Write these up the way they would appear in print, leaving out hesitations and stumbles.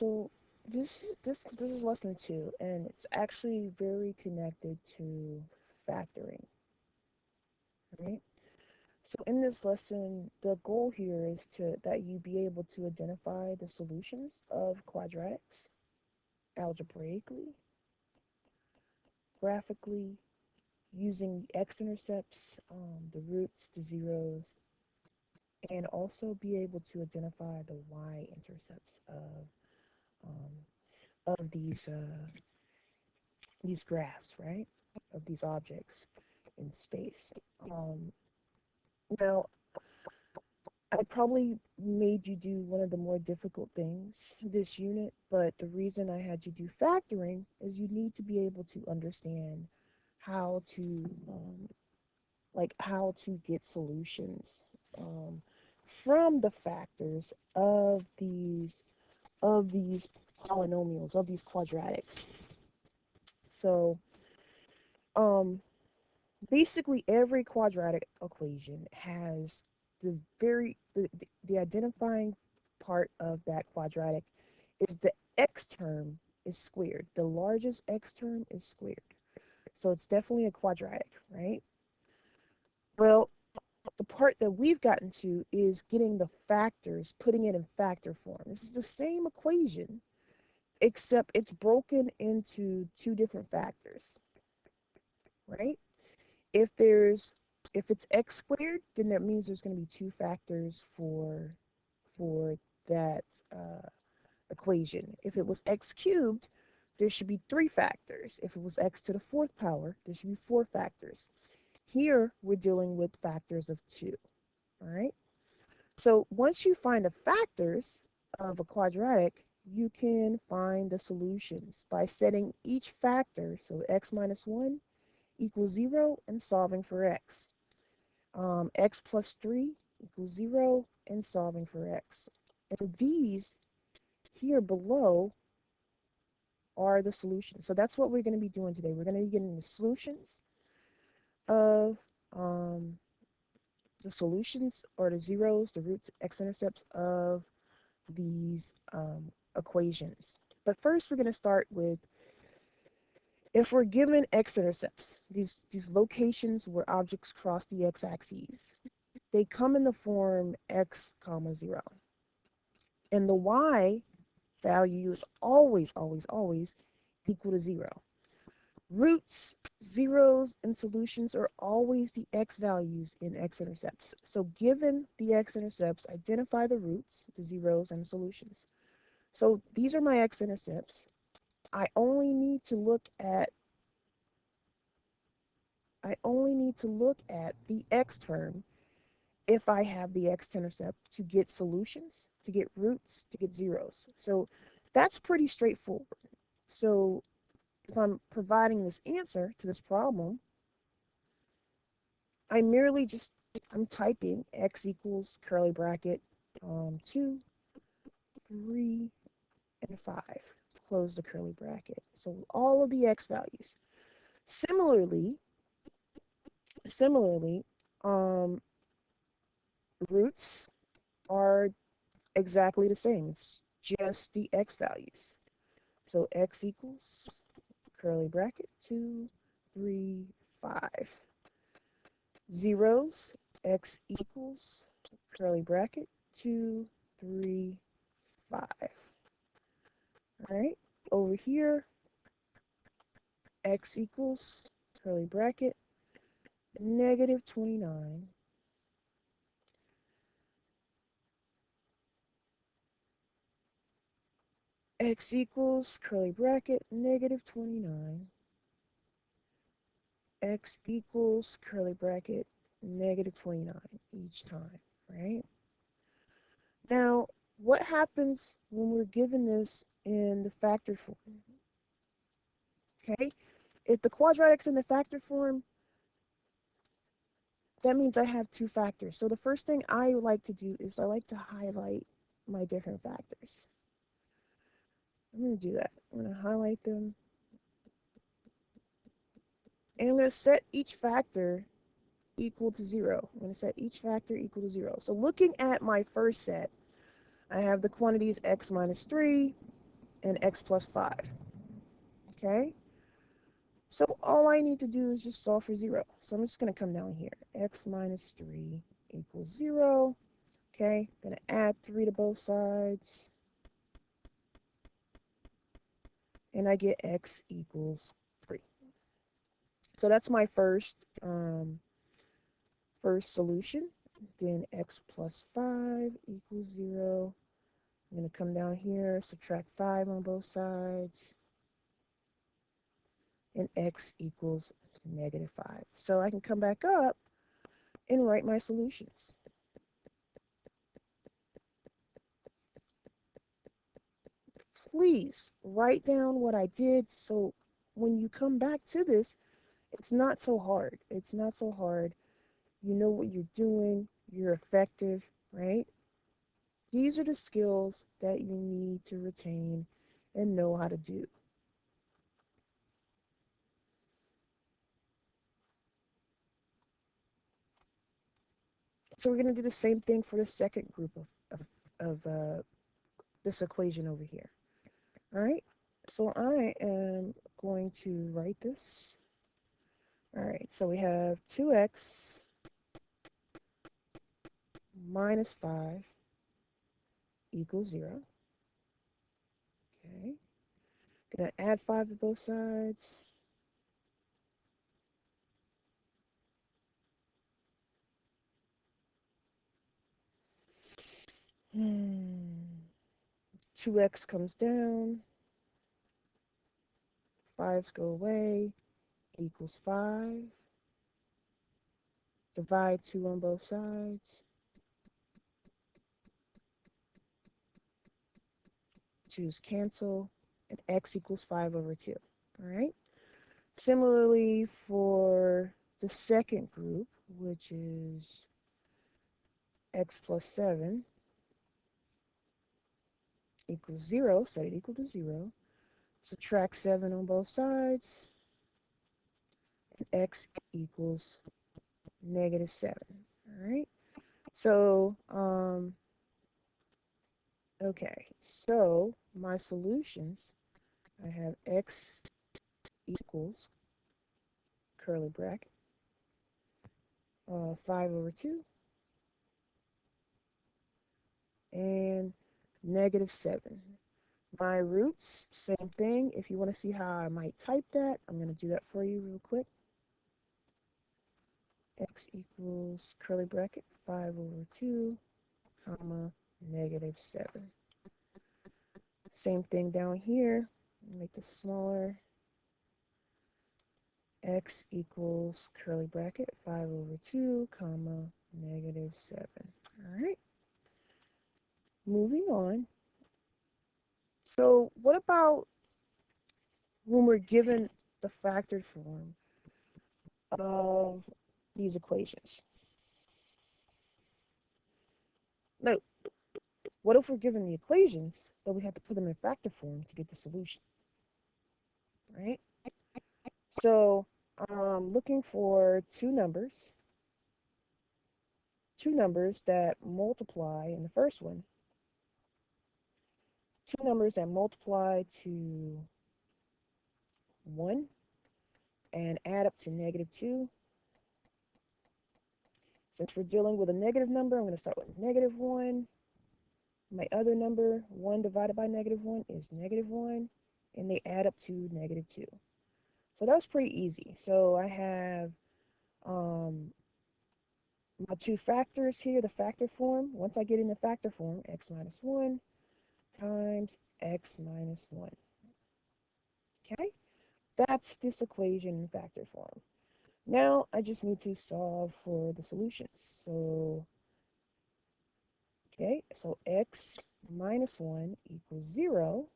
So this is lesson 2, and it's actually very connected to factoring, right? So in this lesson, the goal here is to that you be able to identify the solutions of quadratics algebraically, graphically, using the x-intercepts, the roots, the zeros, and also be able to identify the y-intercepts of these graphs, right? Of these objects in space. Um, Now, I probably made you do one of the more difficult things this unit, but the reason I had you do factoring is you need to be able to understand how to how to get solutions um, from the factors of these polynomials, of these quadratics. So um, basically every quadratic equation has the identifying part of that quadratic is the x term is squared. The largest x term is squared. So it's definitely a quadratic, right? Well, the part that we've gotten to is getting the factors, putting it in factor form. This is the same equation, except it's broken into two different factors, right? If there's if it's x squared, then that means there's going to be two factors for that equation. If it was x cubed, there should be three factors. If it was x to the fourth power, there should be four factors. Here, we're dealing with factors of two, all right? So once you find the factors of a quadratic, you can find the solutions by setting each factor, so x minus 1 equals 0, and solving for x. X plus 3 equals 0, and solving for x. And these here below are the solutions. So that's what we're going to be doing today. We're going to be getting of um, the solutions or the zeros, the roots, x-intercepts of these equations. But first, we're going to start with if we're given x-intercepts, these locations where objects cross the x-axis, they come in the form x comma 0. And the y value is always, always, always equal to 0. Roots, zeros, and solutions are always the x values in x-intercepts. So given the x-intercepts, identify the roots, the zeros, and the solutions. So these are my x-intercepts. I only need to look at the x term if I have the x-intercept to get solutions, to get roots, to get zeros. So that's pretty straightforward. So if I'm providing this answer to this problem, I'm typing x equals curly bracket 2, 3, and 5. Close the curly bracket. So all of the x values. Similarly, um, roots are exactly the same. It's just the x values. So x equals curly bracket 2, 3, 5. Zeros, x equals curly bracket 2, 3, 5. All right, over here, x equals curly bracket negative 29. X equals curly bracket negative 29. X equals curly bracket negative 29 each time, right? Now, what happens when we're given this in the factor form? Okay, if the quadratic's in the factor form, that means I have two factors. So the first thing I like to do is I like to highlight my different factors. I'm going to do that. I'm going to highlight them. And I'm going to set each factor equal to 0. I'm going to set each factor equal to 0. So looking at my first set, I have the quantities x minus 3, and x plus 5. Okay? So all I need to do is just solve for 0. So I'm just going to come down here. X minus 3 equals 0. Okay? Going to add 3 to both sides. And I get x equals 3. So that's my first solution. Then x plus 5 equals 0. I'm going to come down here, subtract 5 on both sides, and x equals -5. So I can come back up and write my solutions. Please write down what I did so when you come back to this, it's not so hard. It's not so hard. You know what you're doing. You're effective, right? These are the skills that you need to retain and know how to do. So we're going to do the same thing for the second group of this equation over here. All right, so I am going to write this. All right, so we have 2x minus 5 equals 0. Okay, gonna add 5 to both sides. Hmm. 2x comes down, 5's go away, equals 5. Divide 2 on both sides. 2's cancel, and x equals 5 over 2. All right. Similarly, for the second group, which is x plus 7 equals 0, set it equal to 0. Subtract 7 on both sides, and x equals -7. All right. So, okay. So my solutions, I have x equals curly bracket 5 over 2 and -7. My roots, same thing. If you want to see how I might type that, I'm going to do that for you real quick. X equals curly bracket 5 over 2, comma, -7. Same thing down here. Make this smaller. X equals curly bracket 5 over 2, comma, -7. All right. Moving on. So what about when we're given the factored form of these equations? No, what if we're given the equations, but we have to put them in factor form to get the solution, right? So I'm looking for two numbers that multiply in the first one, two numbers that multiply to 1 and add up to -2. Since we're dealing with a negative number, I'm going to start with -1. My other number, 1 divided by -1, is -1, and they add up to -2. So that was pretty easy. So I have my two factors here, the factor form. Once I get in the factor form, x minus 1 times x minus 1. Okay? That's this equation in factor form. Now I just need to solve for the solutions. So, okay, so x minus 1 equals 0.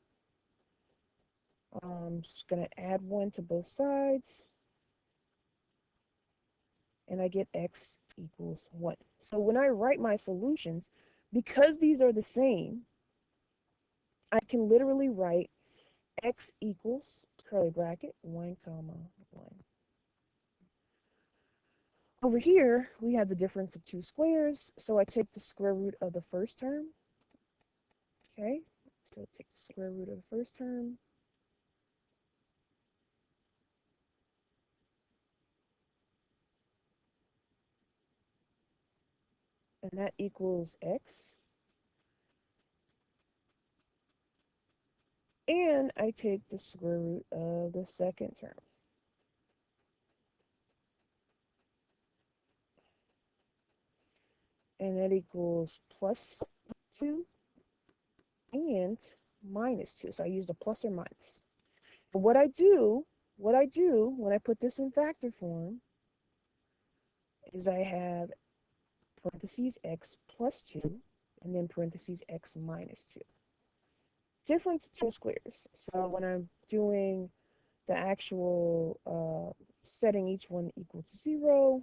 I'm just going to add 1 to both sides, and I get x equals 1. So when I write my solutions, because these are the same, I can literally write x equals curly bracket 1 comma 1. Over here, we have the difference of two squares, so I take the square root of the first term, okay? So take the square root of the first term. And that equals x. And I take the square root of the second term. And that equals plus 2 and minus 2. So I used a plus or minus. But what I do when I put this in factor form is I have parentheses x plus 2 and then parentheses x minus 2. Difference of two squares. So when I'm doing the actual setting each one equal to 0,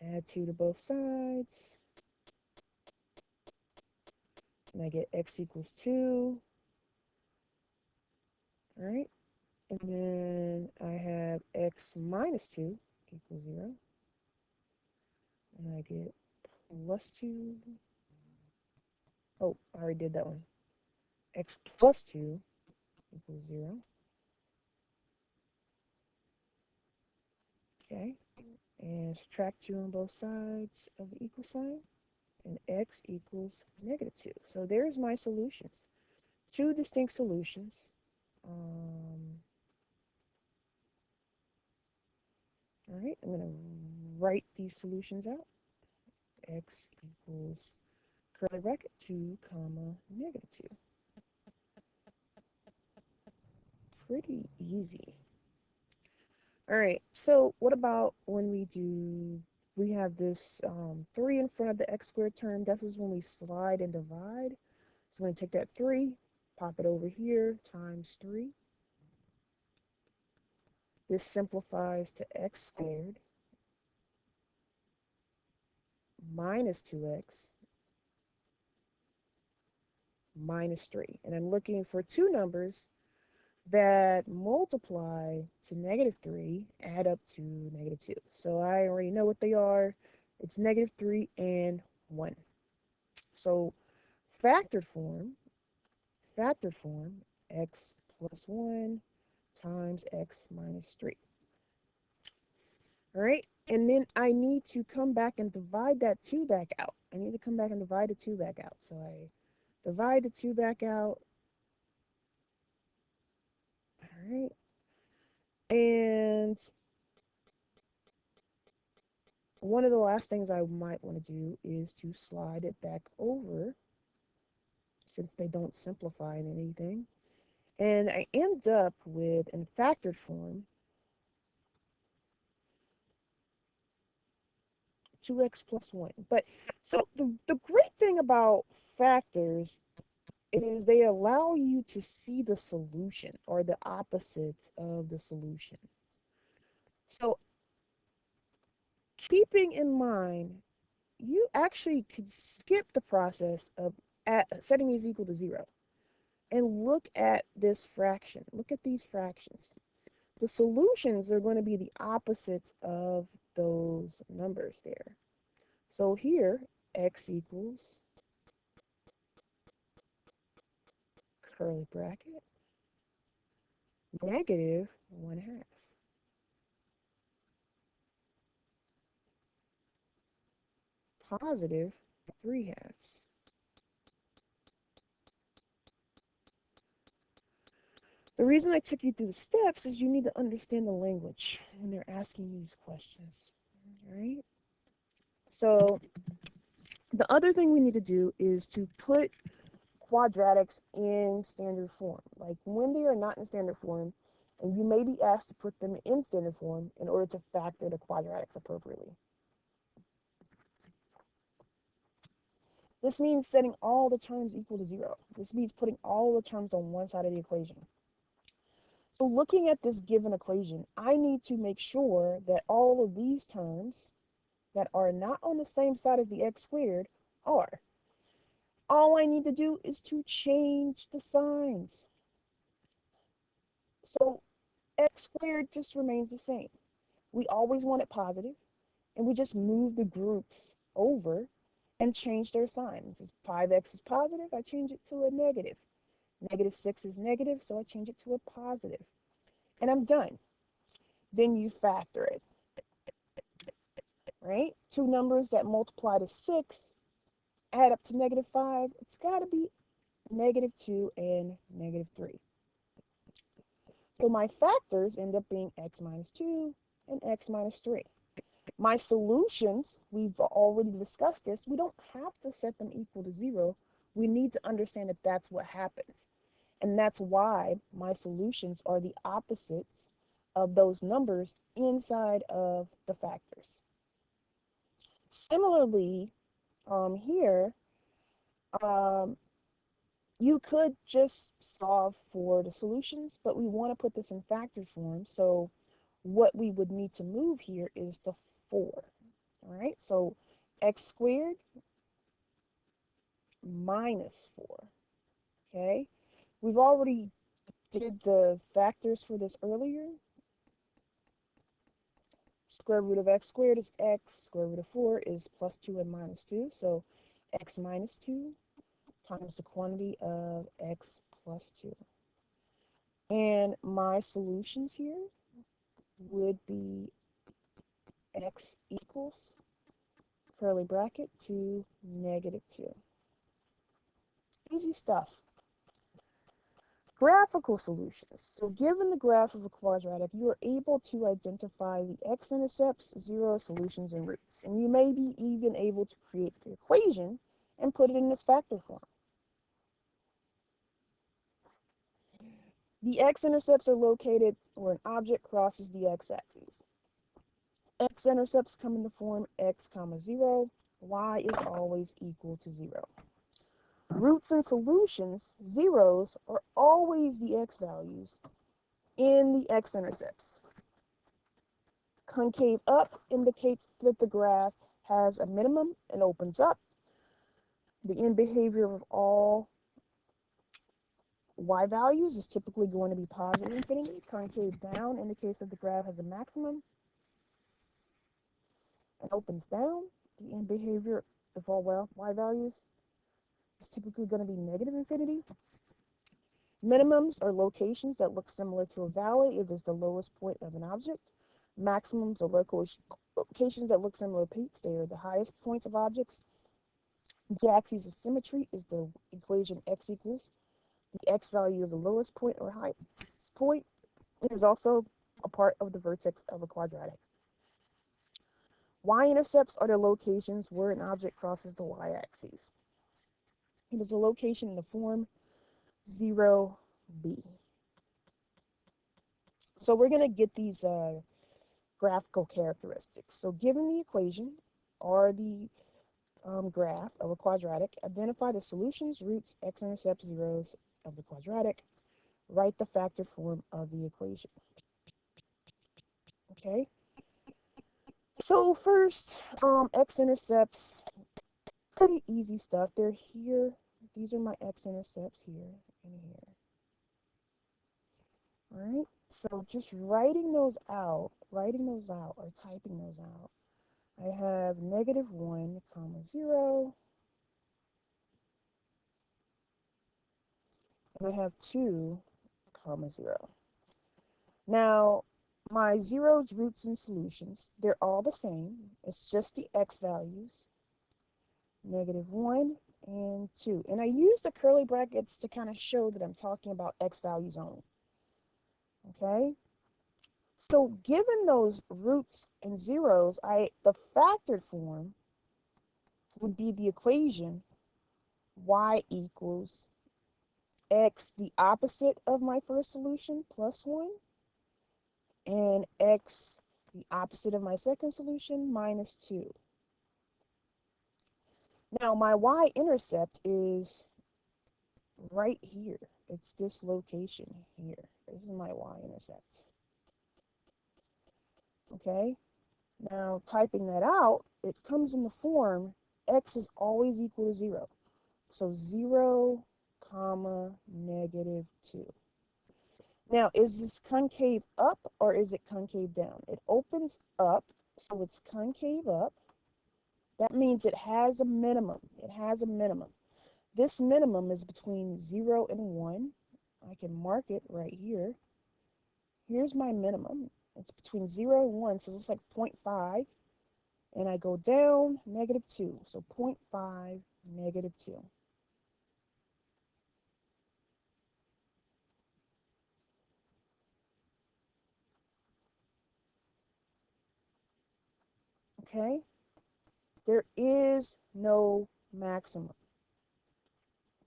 add 2 to both sides, and I get x equals 2. All right, and then I have x minus 2 equals 0, and I get plus 2. Oh, I already did that one. X plus 2 equals 0. Okay, and subtract 2 on both sides of the equal sign, and x equals negative 2. So there's my solutions. Two distinct solutions. All right, I'm going to write these solutions out. X equals curly bracket 2 comma negative 2. Pretty easy. All right, so what about when we have this 3 in front of the x squared term. This is when we slide and divide. So I'm going to take that 3, pop it over here, times 3. This simplifies to x squared minus 2x minus 3. And I'm looking for two numbers that multiply to negative 3, add up to negative 2. So I already know what they are. It's negative 3 and 1. So factored form, x plus 1 times x minus 3. All right, and then I need to come back and divide that 2 back out. I need to come back and divide the 2 back out. So I divide the 2 back out. All right, and one of the last things I might want to do is to slide it back over, since they don't simplify in anything. And I end up with, in factored form, 2x plus 1. But so the great thing about factors is they allow you to see the solution or the opposites of the solution. So keeping in mind, you actually could skip the process of setting these equal to 0 and look at this fraction. Look at these fractions. The solutions are going to be the opposites of those numbers there. So here, x equals curly bracket negative 1/2. Positive 3/2. The reason I took you through the steps is you need to understand the language when they're asking these questions. All right? So the other thing we need to do is to put quadratics in standard form. Like when they are not in standard form, and you may be asked to put them in standard form in order to factor the quadratics appropriately. This means setting all the terms equal to 0. This means putting all the terms on one side of the equation. So looking at this given equation, I need to make sure that all of these terms that are not on the same side as the x squared are. All I need to do is to change the signs. So x squared just remains the same. We always want it positive, and we just move the groups over and change their sign. This is 5x is positive, I change it to a negative. Negative 6 is negative, so I change it to a positive. And I'm done. Then you factor it, right? Two numbers that multiply to 6 add up to negative 5. It's got to be negative 2 and negative 3. So my factors end up being x minus 2 and x minus 3. My solutions, we've already discussed this, we don't have to set them equal to 0. We need to understand that that's what happens. And that's why my solutions are the opposites of those numbers inside of the factors. Similarly, here, you could just solve for the solutions, but we want to put this in factor form. So what we would need to move here is the 4. All right, so x squared minus 4. Okay, we've already did the factors for this earlier. Square root of x squared is x. Square root of 4 is plus 2 and minus 2. So x minus 2 times the quantity of x plus 2. And my solutions here would be x equals curly bracket to negative 2. Easy stuff. Graphical solutions. So given the graph of a quadratic, you are able to identify the x-intercepts, zero, solutions, and roots. And you may be even able to create the equation and put it in its factor form. The x-intercepts are located where an object crosses the x-axis. X-intercepts come in the form x comma 0. Y is always equal to 0. Roots and solutions, zeros, are always the x values in the x-intercepts. Concave up indicates that the graph has a minimum and opens up. The end behavior of all y values is typically going to be positive infinity. Concave down indicates that the graph has a maximum and opens down. The end behavior of all y values is typically going to be negative infinity. Minimums are locations that look similar to a valley if it's the lowest point of an object. Maximums are locations that look similar to peaks. They are the highest points of objects. The axis of symmetry is the equation x equals the x value of the lowest point or highest point. It is also a part of the vertex of a quadratic. Y-intercepts are the locations where an object crosses the y-axis. It is a location in the form 0b. So we're going to get these graphical characteristics. So given the equation or the graph of a quadratic, identify the solutions, roots, x-intercepts, zeros of the quadratic. Write the factor form of the equation. Okay. So first, x-intercepts, pretty easy stuff. They're here. These are my x-intercepts here and here. All right. So just writing those out or typing those out, I have negative 1 comma 0. And I have 2 comma 0. Now, my zeros, roots, and solutions, they're all the same. It's just the x values, negative 1 and 2. And I use the curly brackets to kind of show that I'm talking about x values only. Okay? So given those roots and zeros, the factored form would be the equation y equals x, the opposite of my first solution, plus 1, and x, the opposite of my second solution, minus 2. Now, my y-intercept is right here. It's this location here. This is my y-intercept. Okay? Now, typing that out, it comes in the form x is always equal to 0. So 0, comma, negative 2. Now, is this concave up or is it concave down? It opens up, so it's concave up. That means it has a minimum. It has a minimum. This minimum is between 0 and 1. I can mark it right here. Here's my minimum. It's between 0 and 1, so it's like 0.5. And I go down, -2. So 0.5, -2. Okay? There is no maximum.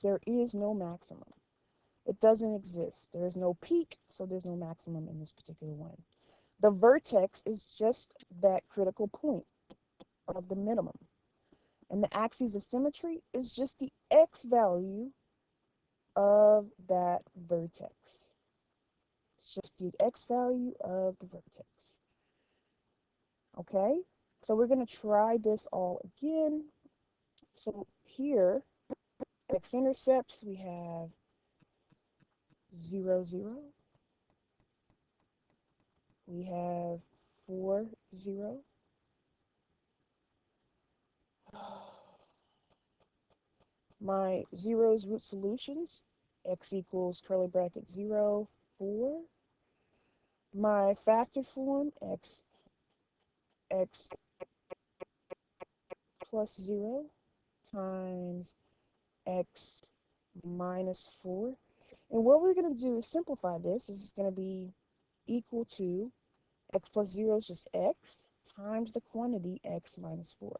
There is no maximum. It doesn't exist. There is no peak, so there's no maximum in this particular one. The vertex is just that critical point of the minimum. And the axis of symmetry is just the x value of that vertex. It's just the x value of the vertex. Okay? So we're going to try this all again. So here, x-intercepts, we have 0, 0. We have 4, 0. My zeros root solutions, x equals curly bracket 0, 4. My factor form, x plus 0 times x minus 4. And what we're going to do is simplify this. This is going to be equal to x plus 0 is just x times the quantity x minus 4.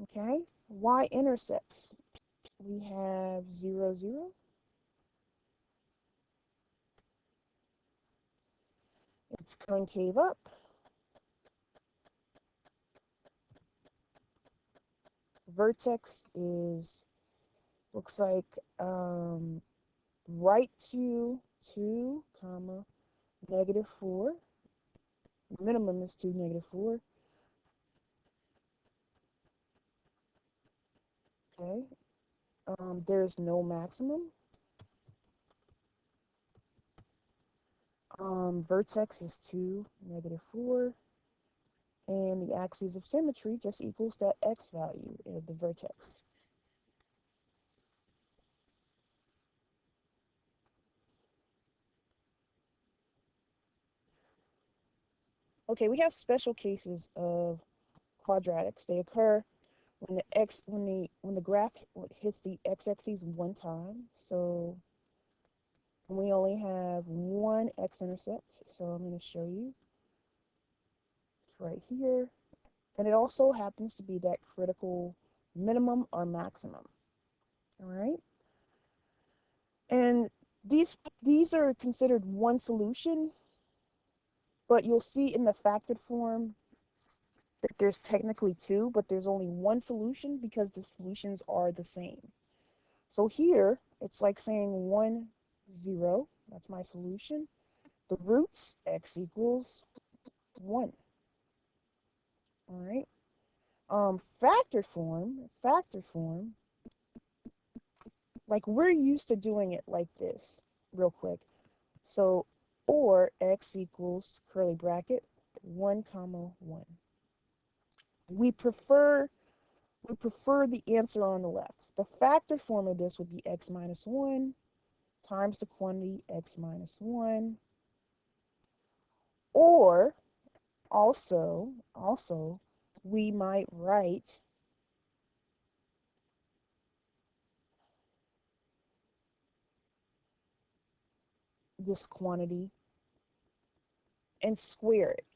Okay? Y-intercepts. We have 0, 0. It's concave up. Vertex is, looks like right to 2, comma, -4. Minimum is 2, -4. Okay. There's no maximum. Vertex is 2, -4. And the axis of symmetry just equals that x value of the vertex. Okay, we have special cases of quadratics. They occur when the graph hits the x-axis one time. So we only have one x-intercept. So I'm going to show you. It's right here. And it also happens to be that critical minimum or maximum. All right. And these are considered one solution, but you'll see in the factored form that there's technically two, but there's only one solution because the solutions are the same. So here, it's like saying 1, 0. That's my solution. The roots, x equals 1. All right. Factor form, like we're used to doing it like this, real quick. So, or x equals curly bracket 1, comma 1. We prefer the answer on the left. The factor form of this would be x minus 1 times the quantity x minus 1. Or also we might write this quantity and square it.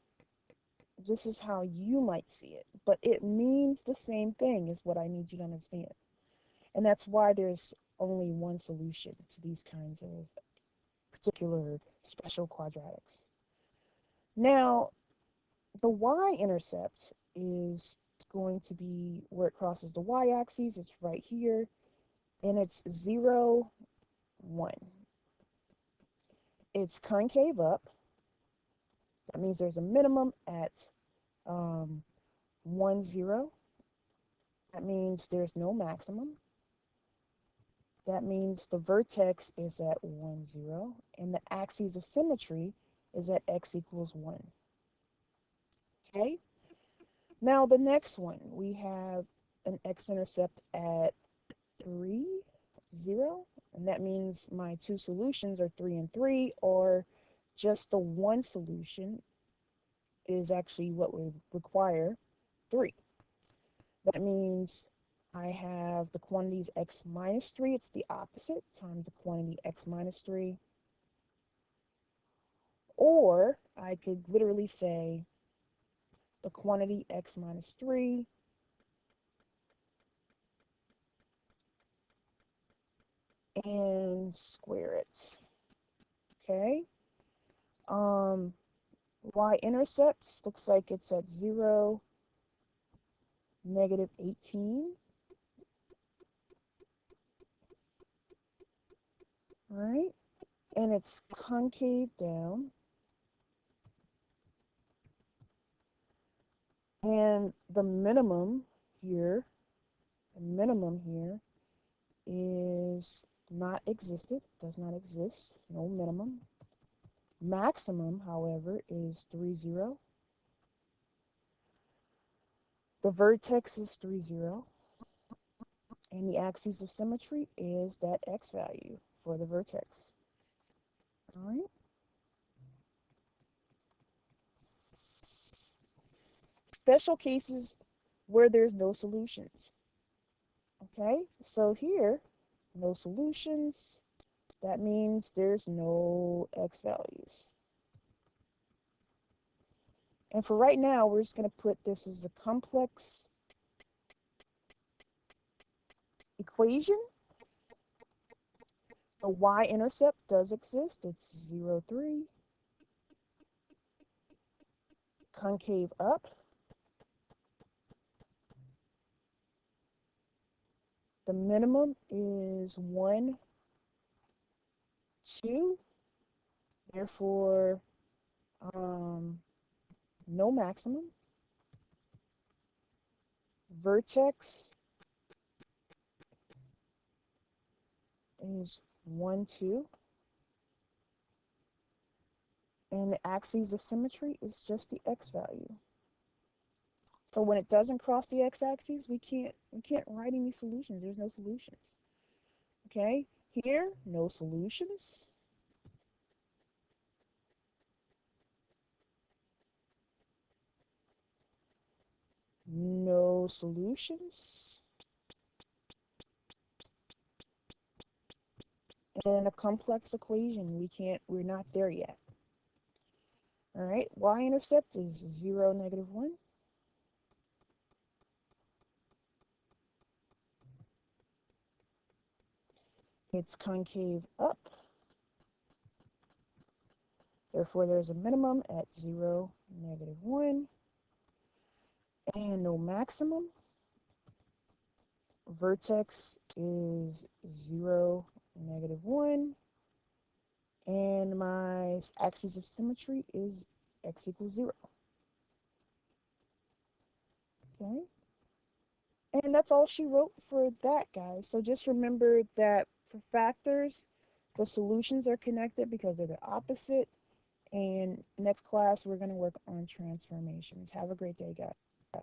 This is how you might see it, but it means the same thing is what I need you to understand. And that's why there's only one solution to these kinds of particular special quadratics. Now, the y-intercept is going to be where it crosses the y-axis. It's right here, and it's 0, 1. It's concave up. That means there's a minimum at 1, 0. That means there's no maximum. That means the vertex is at 1, 0, and the axis of symmetry is at x equals 1. Okay. Now the next one, we have an x-intercept at 3, 0. And that means my two solutions are 3 and 3, or just the one solution is actually what we require, 3. That means I have the quantities x minus 3, it's the opposite, times the quantity x minus 3. Or I could literally say the quantity x minus 3 and square it. Okay. Um, y-intercepts looks like it's at 0, negative 18. All right. And it's concave down. And the minimum here is not existed, does not exist, no minimum. Maximum, however, is 3, 0. The vertex is 3, 0. And the axis of symmetry is that x value for the vertex. All right. Special cases where there's no solutions. Okay, so here, no solutions. That means there's no x values. And for right now, we're just going to put this as a complex equation. A y-intercept does exist. It's 0, 3. Concave up. The minimum is 1, 2. Therefore, no maximum. Vertex is 1, 2. And the axis of symmetry is just the x value. So when it doesn't cross the x-axis, we can't write any solutions. There's no solutions. Okay, here, no solutions. No solutions. And a complex equation, we're not there yet. All right, y-intercept is 0, negative 1. It's concave up. Therefore, there's a minimum at 0, negative 1. And no maximum. Vertex is 0, negative 1. And my axis of symmetry is x equals 0. Okay. And that's all she wrote for that, guys. So just remember that for factors, the solutions are connected because they're the opposite. And next class, we're going to work on transformations. Have a great day, guys.